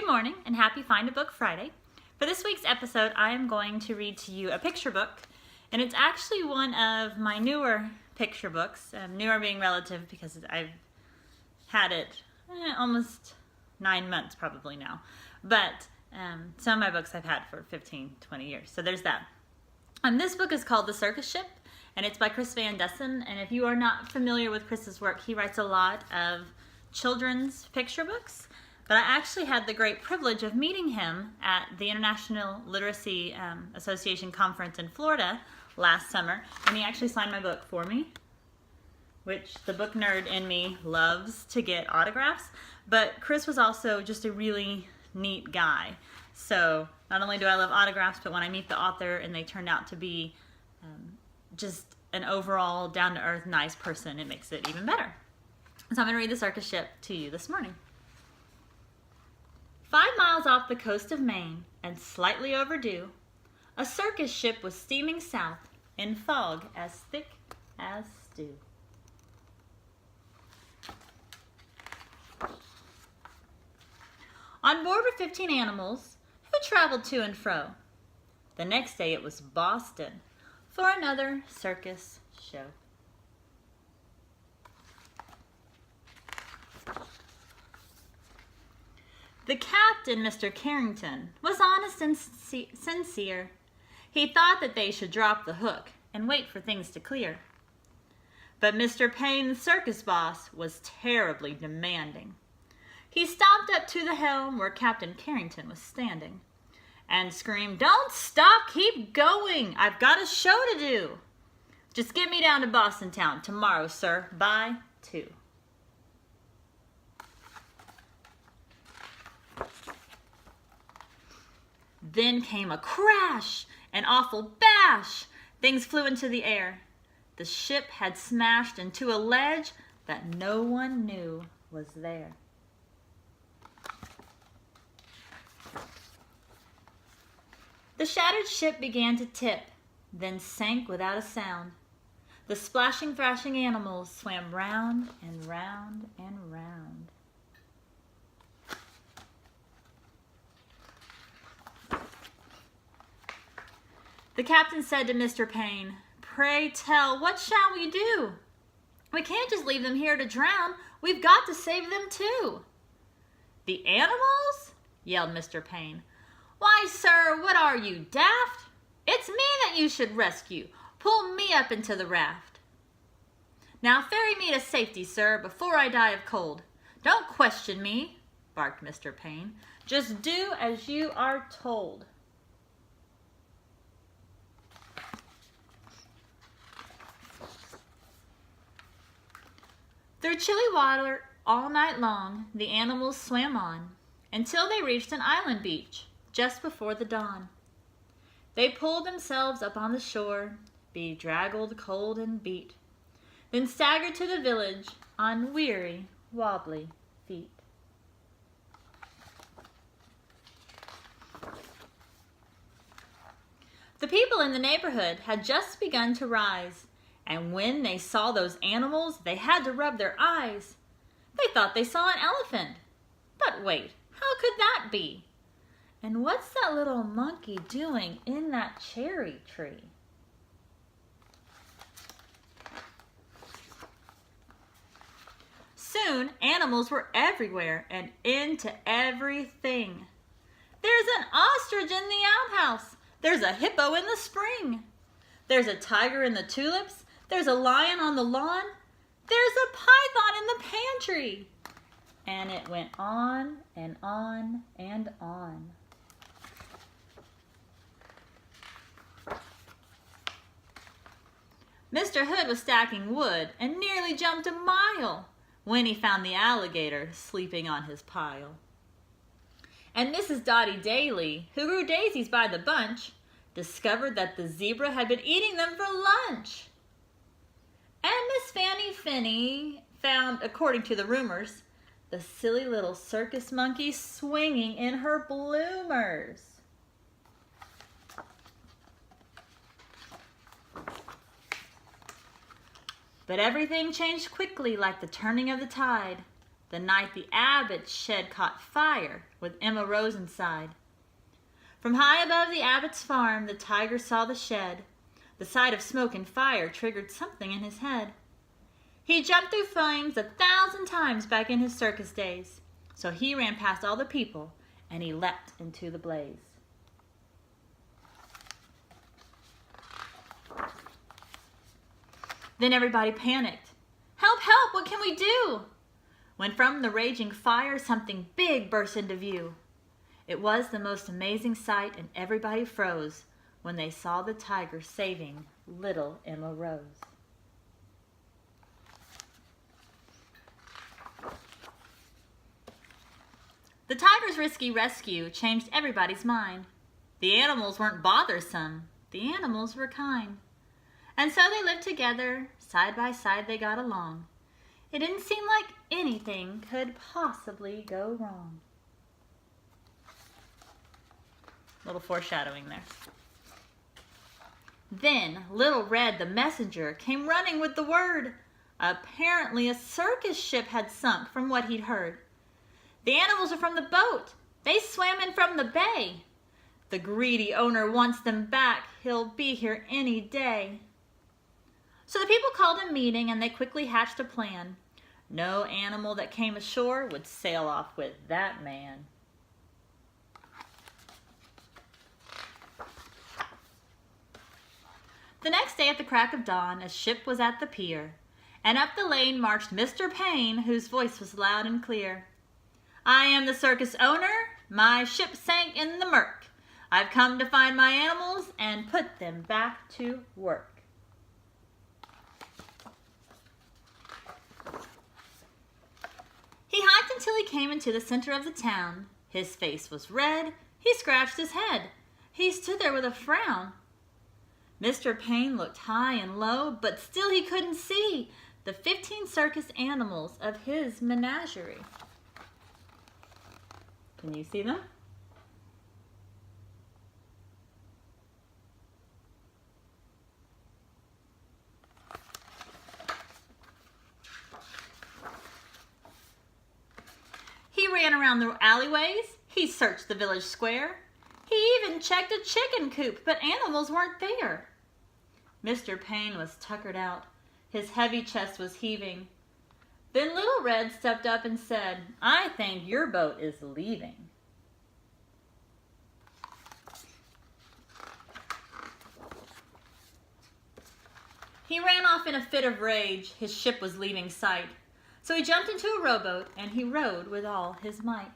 Good morning and happy Find a Book Friday. For this week's episode, I am going to read to you a picture book, and it's actually one of my newer picture books, newer being relative because I've had it almost 9 months probably now, but some of my books I've had for 15, 20 years, so there's that. This book is called The Circus Ship, and it's by Chris Van Dussen, and if you are not familiar with Chris's work, he writes a lot of children's picture books. But I actually had the great privilege of meeting him at the International Literacy Association conference in Florida last summer, and he actually signed my book for me, which the book nerd in me loves to get autographs. But Chris was also just a really neat guy. So not only do I love autographs, but when I meet the author and they turned out to be just an overall down-to-earth nice person, it makes it even better. So I'm going to read The Circus Ship to you this morning. 5 miles off the coast of Maine, and slightly overdue, a circus ship was steaming south in fog as thick as stew. On board were 15 animals who traveled to and fro. The next day it was Boston for another circus show. The captain, Mr. Carrington, was honest and sincere. He thought that they should drop the hook and wait for things to clear. But Mr. Payne, the circus boss, was terribly demanding. He stomped up to the helm where Captain Carrington was standing and screamed, "Don't stop, keep going. I've got a show to do. Just get me down to Boston town tomorrow, sir, by 2. Then came a crash, an awful bash. Things flew into the air. The ship had smashed into a ledge that no one knew was there. The shattered ship began to tip, then sank without a sound. The splashing, thrashing animals swam round and round and round. The captain said to Mr. Payne, "Pray tell, what shall we do? We can't just leave them here to drown. We've got to save them too." "The animals?" yelled Mr. Payne. "Why, sir, what are you, daft? It's me that you should rescue. Pull me up into the raft." "Now ferry me to safety, sir, before I die of cold. Don't question me," barked Mr. Payne. "Just do as you are told." Through chilly water all night long, the animals swam on until they reached an island beach just before the dawn. They pulled themselves up on the shore, bedraggled, cold, and beat, then staggered to the village on weary, wobbly feet. The people in the neighborhood had just begun to rise, and when they saw those animals, they had to rub their eyes. They thought they saw an elephant. But wait, how could that be? And what's that little monkey doing in that cherry tree? Soon, animals were everywhere and into everything. There's an ostrich in the outhouse. There's a hippo in the spring. There's a tiger in the tulips. There's a lion on the lawn. There's a python in the pantry. And it went on and on and on. Mr. Hood was stacking wood and nearly jumped a mile when he found the alligator sleeping on his pile. And Mrs. Dottie Daly, who grew daisies by the bunch, discovered that the zebra had been eating them for lunch. And Miss Fanny Finney found, according to the rumors, the silly little circus monkey swinging in her bloomers. But everything changed quickly like the turning of the tide. the night the abbot's shed caught fire with Emma Rose inside. From high above the abbot's farm, the tiger saw the shed. The sight of smoke and fire triggered something in his head. He jumped through flames 1,000 times back in his circus days. So he ran past all the people and he leapt into the blaze. Then everybody panicked. Help, help, what can we do? When from the raging fire something big burst into view. It was the most amazing sight and everybody froze when they saw the tiger saving little Emma Rose. The tiger's risky rescue changed everybody's mind. The animals weren't bothersome, the animals were kind. And so they lived together, side by side they got along. It didn't seem like anything could possibly go wrong. Little foreshadowing there. Then Little Red the messenger came running with the word. Apparently a circus ship had sunk from what he'd heard. The animals are from the boat. They swam in from the bay. The greedy owner wants them back. He'll be here any day. So the people called a meeting and they quickly hatched a plan. No animal that came ashore would sail off with that man. The next day at the crack of dawn, a ship was at the pier, and up the lane marched Mr. Payne, whose voice was loud and clear. I am the circus owner. My ship sank in the murk. I've come to find my animals and put them back to work. He hiked until he came into the center of the town. His face was red. He scratched his head. He stood there with a frown. Mr. Payne looked high and low, but still he couldn't see the 15 circus animals of his menagerie. Can you see them? He ran around the alleyways. He searched the village square. He even checked a chicken coop, but animals weren't there. Mr. Payne was tuckered out. His heavy chest was heaving. Then Little Red stepped up and said, I think your boat is leaving. He ran off in a fit of rage. His ship was leaving sight. So he jumped into a rowboat and he rowed with all his might.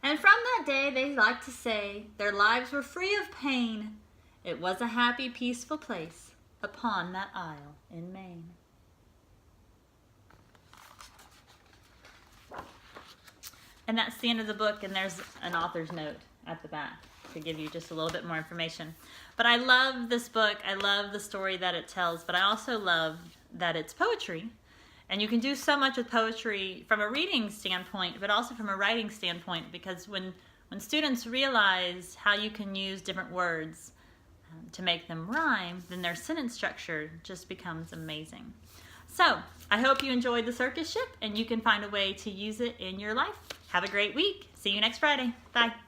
And from that day, they like to say, their lives were free of pain. It was a happy, peaceful place upon that isle in Maine. And that's the end of the book, and there's an author's note at the back to give you just a little bit more information. But I love this book. I love the story that it tells, but I also love that it's poetry. And you can do so much with poetry from a reading standpoint, but also from a writing standpoint, because when students realize how you can use different words to make them rhyme, then their sentence structure just becomes amazing. So, I hope you enjoyed the circus ship and you can find a way to use it in your life. Have a great week. See you next Friday. Bye.